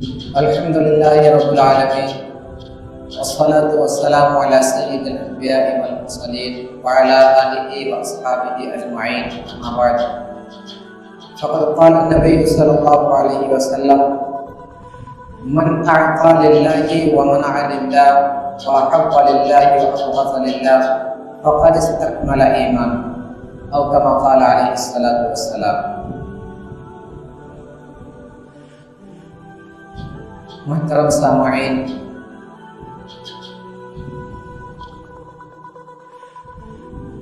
الحمد لله رب العالمين والصلاة والسلام على سيد الأنبياء والمرسلين وعلى آله وأصحابه أجمعين أما بعد فقد قال النبي صلى الله عليه وسلم من أعطى لله ومنع لله وأحب لله وأبغض لله فقد استكمل إيمان أو كما قال عليه الصلاة والسلام۔ محترم سامعین،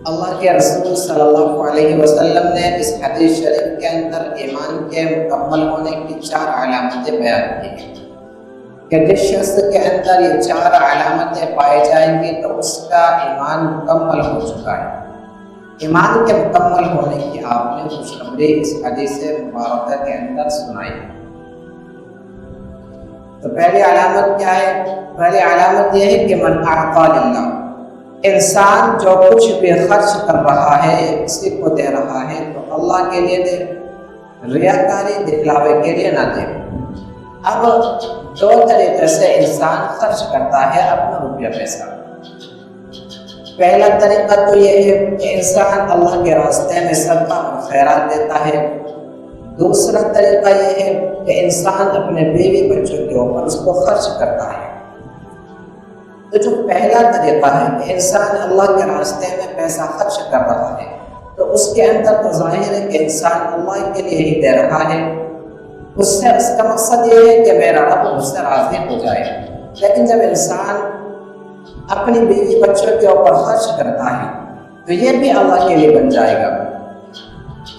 اللہ کے رسول صلی اللہ علیہ وسلم نے اس حدیث شریف کے اندر ایمان کے مکمل ہونے کی 4 علامتیں بیان کی ہیں کہ جس شخص کے اندر یہ 4 علامتیں پائی جائیں گی تو اس کا ایمان مکمل ہو چکا ہے۔ ایمان کے مکمل ہونے کی آپ نے خوشخبری اس حدیث مبارکہ کے اندر سنائی۔ تو پہلی علامت کیا ہے؟ پہلی علامت یہ ہے کہ من اعطى للہ، انسان جو کچھ بھی خرچ کر رہا ہے کسی کو دے رہا ہے تو اللہ کے لیے دے، ریاکاری دکھلاوے کے لیے نہ دے۔ اب 2 طریقے سے انسان خرچ کرتا ہے اپنا روپیہ پیسہ۔ پہلا طریقہ تو یہ ہے کہ انسان اللہ کے راستے میں صدقہ اور خیرات دیتا ہے۔ دوسرا طریقہ یہ ہے کہ انسان اپنے بیوی بچوں کے اوپر اس کو خرچ کرتا ہے۔ تو جو پہلا طریقہ ہے کہ انسان اللہ کے راستے میں پیسہ خرچ کر رہا ہے تو اس کے اندر تو ظاہر ہے کہ انسان اللہ کے لیے ہی دے رہا ہے، اس کا مقصد یہ ہے کہ میرا رب مجھ سے راضی ہو جائے۔ لیکن جب انسان اپنی بیوی بچوں کے اوپر خرچ کرتا ہے تو یہ بھی اللہ کے لیے بن جائے گا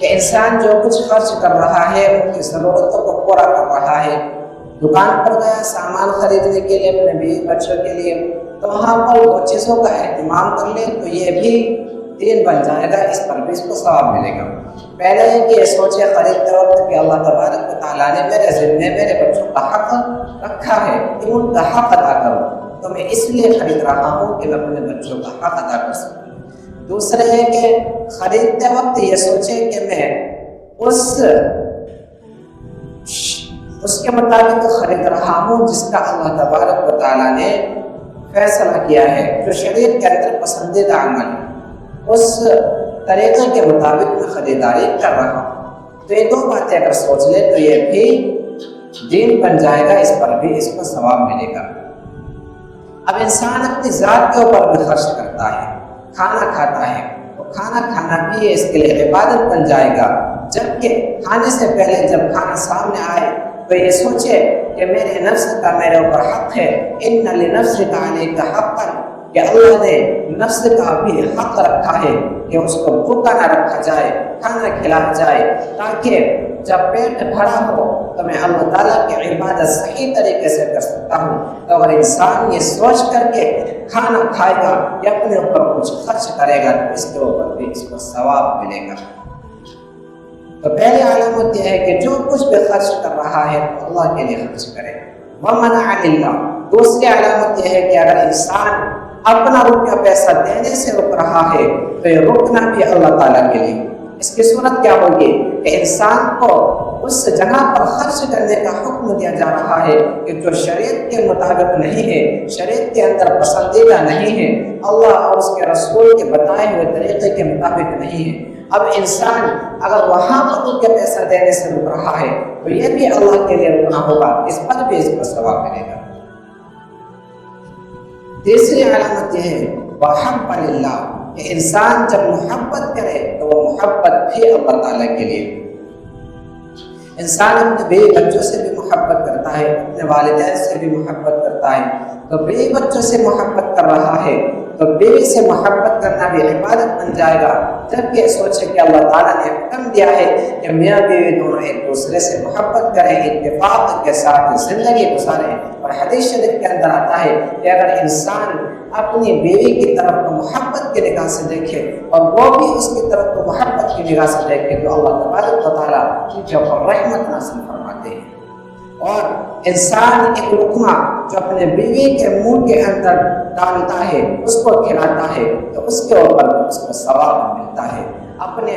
کہ انسان جو کچھ خرچ کر رہا ہے ان کی ضرورتوں کو پورا کر رہا ہے۔ دکان پر گیا سامان خریدنے کے لیے اپنے بیوی بچوں کے لیے، تو وہاں پر وہ چیزوں کا اہتمام کر لے تو یہ بھی دین بن جائے گا، اس پر بھی اس کو ثواب ملے گا۔ پہلے ہے کہ یہ سوچے خریدتے وقت کہ اللہ تبارک و تعالیٰ نے میرے ذمے میرے بچوں کا حق رکھا ہے کہ ان کا حق ادا کروں، تو میں اس لیے خرید رہا ہوں کہ میں اپنے بچوں کا حق ادا کر سکوں۔ دوسرے ہے کہ خریدتے وقت یہ سوچے کہ میں اس کے مطابق خرید رہا ہوں جس کا اللہ تبارک و تعالیٰ نے فیصلہ کیا ہے، جو شریعت کے اندر پسندیدہ عمل ہے، اس طریقے کے مطابق میں خریداری کر رہا ہوں۔ تو یہ 2 باتیں اگر سوچ لے تو یہ بھی دین بن جائے گا، اس پر بھی اس کو ثواب ملے گا۔ اب انسان اپنی ذات کے اوپر بھی خرچ کرتا ہے، کھانا کھاتا ہے تو کھانا کھانا بھی اس کے لیے عبادت بن جائے گا، جبکہ کھانے سے پہلے جب کھانا سامنے آئے تو یہ سوچے کہ میرے نفس کا میرے اوپر حق ہے، ان لنفسک علیک حقا، کہ اللہ نے نفس کا بھی حق رکھا ہے کہ اس کو بھوکا نہ رکھا جائے، کھانا کھلایا جائے، تاکہ جب پیٹ بھرا ہو تو میں اللہ تعالیٰ کی عبادت صحیح طریقے سے کر سکتا ہوں۔ تو اگر انسان یہ سوچ کر کے کھانا کھائے گا یا اپنے اوپر کچھ خرچ کرے گا تو اس کے اوپر بھی اس کو ثواب ملے گا۔ تو پہلی علامت یہ ہے کہ جو کچھ بھی خرچ کر رہا ہے تو اللہ کے لیے خرچ کرے۔ وَمَنَعَ لِلَّهِ، دوسری علامت یہ ہے کہ اگر انسان اپنا روپیہ پیسہ دینے سے رک رہا ہے تو یہ رکنا بھی اللہ تعالیٰ کے لیے۔ اس کی صورت کیا ہوگی کہ انسان کو اس جگہ پر خرچ کرنے کا حکم دیا جا رہا ہے کہ جو شریعت کے مطابق نہیں ہے، شریعت کے اندر پسندیدہ نہیں ہے، اللہ اور اس کے رسول کے بتائے ہوئے طریقے کے مطابق نہیں ہے۔ اب انسان اگر وہاں پر رک کے پیسہ دینے سے رک رہا ہے تو یہ بھی اللہ کے لیے رکنا ہوگا، اس پر بھی اس کو ثواب ملے گا۔ تیسری علامت یہ ہے وَحَبَّ لِلَّهِ، کہ انسان جب محبت کرے تو وہ محبت بھی اللہ تعالیٰ کے لیے۔ انسان اپنے بیوی بچوں سے بھی محبت کرتا ہے، اپنے والدین سے بھی محبت کرتا ہے، تو بیوی بچوں سے محبت کر رہا ہے تو بیوی سے محبت کرنا بھی عبادت بن جائے گا، جبکہ سوچے کہ اللہ تعالیٰ نے حکم دیا ہے کہ میاں بیوی دونوں ایک دوسرے سے محبت کریں، اتفاق کے ساتھ زندگی گزاریں۔ اور حدیث شریف کے اندر آتا ہے کہ اگر انسان اپنی بیوی کی طرف کو محبت کی نگاہ سے دیکھے اور وہ بھی اس کی طرف کو محبت کی نگاہ سے دیکھے تو اللہ تبارک و تعالیٰ ان کے اوپر رحمت نازل فرماتے ہیں۔ اور انسان ایک لقمہ جو اپنے بیوی کے منہ کے اندر ڈالتا ہے، اس کو کھلاتا ہے تو اس کے اوپر اس کو ثواب ملتا ہے۔ اپنے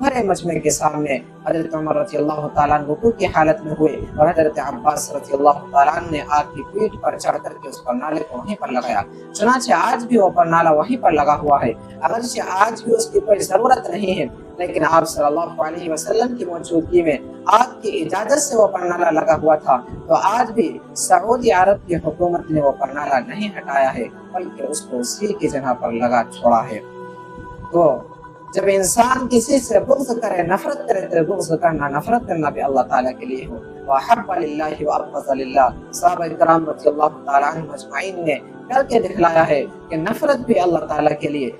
بھرے مجمع کے سامنے حضرت عمر رضی اللہ تعالیٰ عنہ رکوع کی حالت میں ہوئے اور حضرت عباس رضی اللہ تعالیٰ عنہ نے آپ کی پیٹھ پر چڑھ کر کے اس پرنالے کو وہیں پر لگایا۔ چنانچہ آج بھی وہ پرنالہ وہیں پر لگا ہوا ہے، اگرچہ آج بھی اس کی کوئی ضرورت نہیں ہے، لیکن آپ صلی اللہ علیہ وسلم کی موجودگی میں آپ کی اجازت سے وہ پرنالہ لگا ہوا تھا، تو آج بھی سعودی عرب کی حکومت نے وہ پرنالہ نہیں ہٹایا ہے بلکہ اس کو اسی کی جگہ پر لگا چھوڑا ہے۔ تو جب انسان کسی سے بغض کرے، نفرت کرے، تو بغض کرنا، نفرت کرنا بھی اللہ تعالیٰ کے لیے ہو۔ وَأَحَبَّ لِلَّهِ وَأَبْغَضَ لِلَّهِ، صحابہ کرام رضی اللہ تعالیٰ عنہ مجمعین نے کر کے دکھلایا ہے کہ نفرت بھی اللہ تعالیٰ کے لیے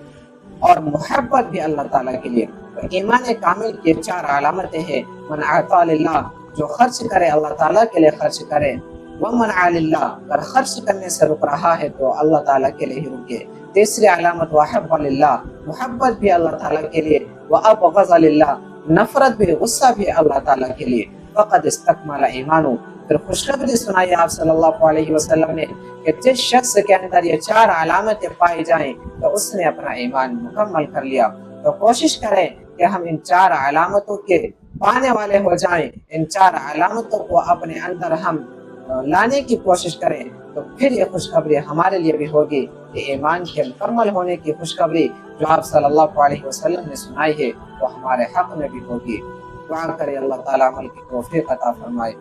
اور محبت بھی اللہ تعالیٰ کے لیے۔ تو ایمان کامل کی 4 علامتیں ہیں۔ من اعطى للہ، جو خرچ کرے اللہ تعالیٰ کے لیے خرچ کرے، ومنع للہ، اگر خرچ کرنے سے رک رہا ہے تو اللہ تعالیٰ کے لیے ہی رکے۔ تیسری علامت وحب للہ، محبت بھی اللہ تعالیٰ کے لیے، وابغض للہ، نفرت بھی، غصہ بھی اللہ تعالیٰ کے لیے۔ فقد استکمل ایمانو، پھر خوشخبری سنائی آپ صلی اللہ علیہ وسلم نے کہ جس شخص کے اندر یہ 4 علامتیں پائی جائیں تو اس نے اپنا ایمان مکمل کر لیا۔ تو کوشش کریں کہ ہم ان 4 علامتوں کے پانے والے ہو جائیں، ان 4 علامتوں کو اپنے اندر ہم لانے کی کوشش کریں، تو پھر یہ خوشخبری ہمارے لیے بھی ہوگی کہ ایمان کے مکمل ہونے کی خوشخبری جو آپ صلی اللہ علیہ وسلم نے سنائی ہے وہ ہمارے حق میں بھی ہوگی۔ دعا کرے اللہ تعالیٰ عمل کی توفیق عطا فرمائے۔